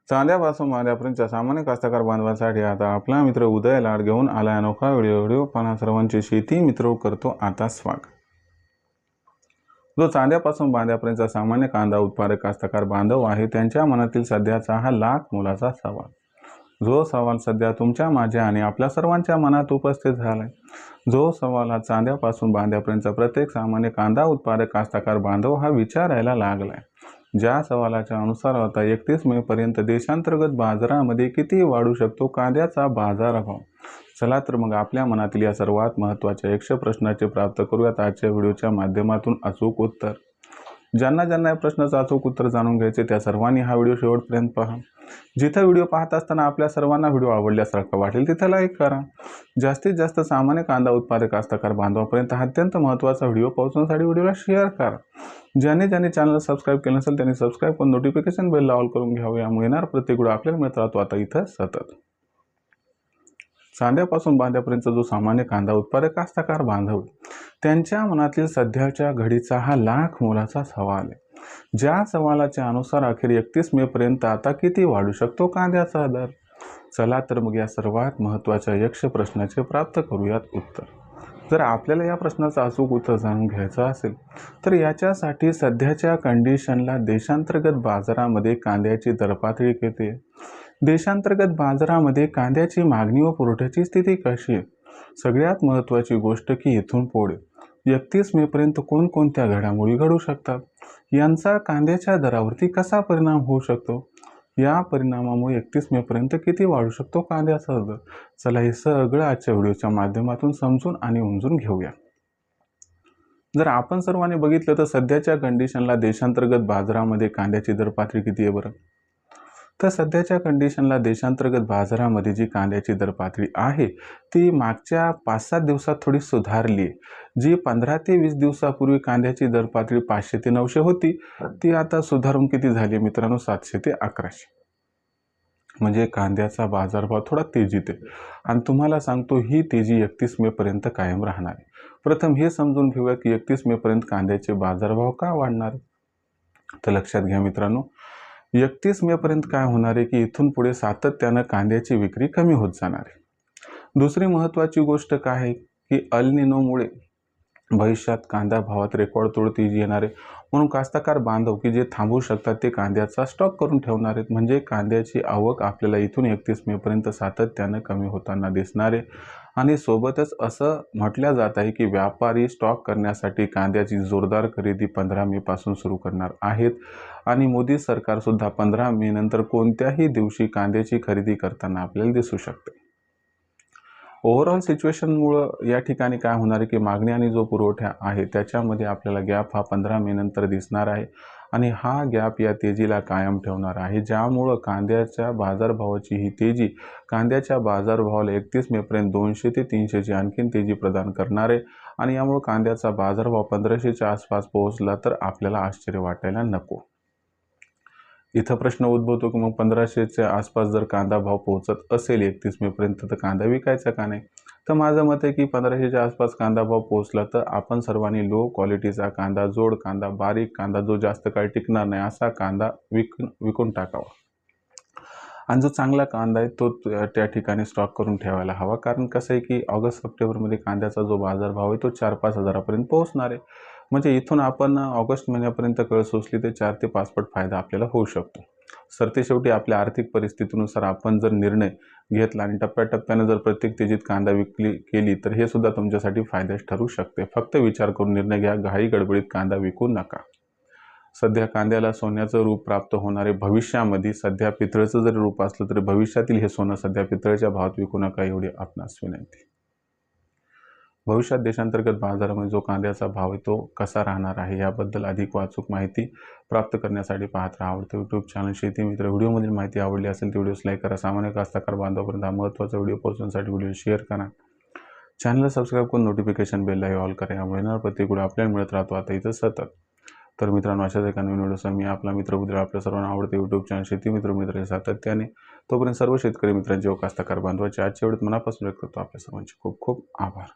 चांद्यापासून बांध्यापर्यंतच्या सामान्य कास्तकार बांधवांसाठी आता आपला मित्र उदय लाड घेऊन आला अनोखा व्हिडिओ पाहणा सर्वांचे शेती मित्र करतो आता स्वागत। जो चांद्यापासून बांध्यापर्यंतचा सामान्य कांदा उत्पादक कास्तकार बांधव आहे त्यांच्या मनातील सध्याचा हा लाख मोलाचा सवाल, जो सवाल सध्या तुमच्या माझ्या आणि आपल्या सर्वांच्या मनात उपस्थित झालाय। जो सवाल हा चांद्यापासून बांध्यापर्यंतचा प्रत्येक सामान्य कांदा उत्पादक कास्तकार बांधव हा विचारायला लागलाय। ज्या सवालाच्या अनुसार आता 31 मे पर्यंत देशांतर्गत बाजारामध्ये किती वाढू शकतो कांद्याचा बाजारभाव। चला तर मग आपल्या मनातील या सर्वात महत्त्वाच्या 100 प्रश्नाचे प्राप्त करूयात आजच्या व्हिडिओच्या माध्यमातून अचूक उत्तर। ज्यांना या प्रश्नाचं अचूक उत्तर जाणून घ्यायचे त्या सर्वांनी हा व्हिडिओ शेवटपर्यंत पहा। जिथे व्हिडिओ पाहत असताना आपल्या सर्वांना व्हिडिओ आवडल्यासारखं वाटेल तिथे लाईक करा। जास्तीत जास्त सामान्य कांदा उत्पादक कास्तकार बांधवांपर्यंत हा अत्यंत महत्त्वाचा व्हिडिओ पोहोचवण्यासाठी व्हिडिओला शेअर करा। ज्यांनी चॅनल सबस्क्राईब केलं नसेल त्यांनी सबस्क्राईब करून नोटिफिकेशन बेलला ऑल करून घ्यावे, यामुळे येणार प्रत्येक व्हिडिओ आपल्याला मिळत राहतो आता इथं सतत। चांद्यापासून बांध्यापर्यंत जो सामान्य कांदा उत्पादक कास्तकार बांधव त्यांच्या मनातील सध्याच्या घडीचा हा लाख मोलाचा सवाल आहे। ज्या सवालाच्या अनुसार अखेर 31 मे पर्यंत आता किती वाढू शकतो कांद्याचा दर। चला तर मग या सर्वात महत्त्वाच्या 100 प्रश्नाचे प्राप्त करूयात उत्तर। जर आपल्याला या प्रश्नाचं अचूक उत्तर जाणून घ्यायचं असेल तर याच्यासाठी सध्याच्या कंडिशनला देशांतर्गत बाजारामध्ये कांद्याची दरपातळी किती आहे, देशांतर्गत बाजारामध्ये कांद्याची मागणी व पुरवठ्याची स्थिती कशी आहे, सगळ्यात महत्त्वाची गोष्ट की इथून पुढे 31 मे पर्यंत कोणकोणत्या घडामोडी घडू शकतात, यांचा कांद्याच्या दरावरती कसा परिणाम होऊ शकतो, या परिणामामुळे 31 मे पर्यंत किती वाढू शकतो कांद्याचा दर। चला हे सगळं आजच्या व्हिडिओच्या माध्यमातून समजून आणि उमजून घेऊया। जर आपण सर्वांनी बघितलं तर सध्याच्या कंडिशनला देशांतर्गत बाजारामध्ये कांद्याची दरपातळी किती आहे बरं, तर सध्याच्या कंडिशनला देशांतर्गत बाजारामध्ये जी कांद्याची दरपातळी आहे ती मागच्या 5-7 दिवसात थोडी सुधारली आहे। जी 15 ते 20 दिवसापूर्वी कांद्याची दरपातळी 500 ते 900 होती ती आता सुधारून किती झाली मित्रांनो 700 ते 1100, म्हणजे कांद्याचा बाजारभाव थोडा तेजीत आहे। आणि तुम्हाला सांगतो ही तेजी 31 मे पर्यंत कायम राहणार आहे। प्रथम हे समजून घेऊया की 31 मे पर्यंत कांद्याचे बाजारभाव का वाढणार, तर लक्षात घ्या मित्रांनो 31 मे पर्यंत काय होणार आहे की इथून पुढे सातत्यानं कांद्याची विक्री कमी होत जाणार आहे। दुसरी महत्त्वाची गोष्ट काय आहे की अल निनोमुळे भविष्यात कांदा भावात रेकॉर्ड तोड तेजी येणार आहे, म्हणून कास्तकार बांधव की जे थांबू शकतात ते कांद्याचा स्टॉक करून ठेवणार आहेत, म्हणजे कांद्याची आवक आपल्याला इथून 31 मे पर्यंत सातत्यानं कमी होताना दिसणार आहे। आणि सोबतच असं म्हटलं जात आहे की व्यापारी स्टॉक करण्यासाठी कांद्याची जोरदार खरेदी 15 मे पासून सुरू करणार आहेत आणि मोदी सरकार सुद्धा 15 मे नंतर कोणत्याही दिवशी कांद्याची खरेदी करताना आपल्याला दिसू शकते। ओव्हरऑल सिच्युएशनमुळे या ठिकाणी काय होणार आहे की मागणी आणि जो पुरवठा आहे त्याच्यामध्ये आपल्याला गॅप हा 15 मे नंतर दिसणार आहे आणि हा गॅप या तेजीला कायम ठेवणार आहे, ज्यामुळं कांद्याच्या बाजारभावाची ही तेजी कांद्याच्या बाजारभावाला 31 मे पर्यंत 200 ते 300 ची आणखीन तेजी प्रदान करणार आहे। आणि यामुळे कांद्याचा बाजारभाव 1500च्या आसपास पोहोचला तर आपल्याला आश्चर्य वाटायला नको। इथं प्रश्न उद्भवतो की मग 1500च्या आसपास जर कांदा भाव पोहोचत असेल 31 मे पर्यंत तर कांदा विकायचा का नाही, तर माझं मत आहे की 1500च्या आसपास कांदा भाव पोहोचला तर आपण सर्वांनी लो क्वालिटीचा कांदा, जोड कांदा, बारीक कांदा जो जास्त काळ टिकणार नाही असा कांदा विकून टाकावा आणि जो चांगला कांदा आहे तो त्या ठिकाणी स्टॉक करून ठेवायला हवा। कारण कसं आहे की ऑगस्ट सप्टेंबरमध्ये कांद्याचा जो बाजारभाव आहे तो 4-5 हजारापर्यंत पोहोचणार आहे, म्हणजे इथून आपण ऑगस्ट महिन्यापर्यंत कळ सोसली तर 4 ते 5 पट फायदा आपल्याला होऊ शकतो। सरतेशेवटी आपल्या आर्थिक परिस्थितीनुसार आपण जर निर्णय घेतला आणि टप्प्याटप्प्याने जर प्रत्येक तेजीत कांदा विक्री केली तर हे सुद्धा तुमच्यासाठी फायद्याच ठरू शकते। फक्त विचार करून निर्णय घ्या, घाई गडबडीत कांदा विकू नका। सध्या कांद्याला सोन्याचं रूप प्राप्त होणारे भविष्यामध्ये, सध्या पितळेचं जरी रूप असलं तरी भविष्यातील हे सोनं सध्या पितळेच्या भावात विकू नका एवढी आपणास विनंती। भविष्यात देशांतर्गत बाजारामध्ये जो कांद्याचा भाव आहे तो कसा राहणार आहे याबद्दल अधिक अचूक माहिती प्राप्त करण्यासाठी पाहत राहा आवडते यूट्यूब चॅनल शेती मित्र। व्हिडिओमधील माहिती आवडली असेल तर व्हिडिओस लाईक करा, सामान्य कास्तकार बांधवांपर्यंत हा महत्त्वाचा व्हिडिओ पोहोचवण्यासाठी व्हिडिओ शेअर करा, चॅनलला सबस्क्राईब करून नोटिफिकेशन बेलला ऑल करा, यामुळे येणार प्रत्येक व्हिडिओ आपल्याला मिळत राहतो आता इथं सतत। तर मित्रांनो अशाच एका नवीन व्हिडिओसह मी आपला मित्र उद्या आपल्या सर्वांना आवडते यूट्यूब चॅनल शेती मित्र सातत्याने। तोपर्यंत सर्व शेतकरी मित्रांचे व कास्तकार बांधवांचे आजच्या व्हिडिओत मनापासून व्यक्त करतो आपल्या सर्वांचे खूप खूप आभार।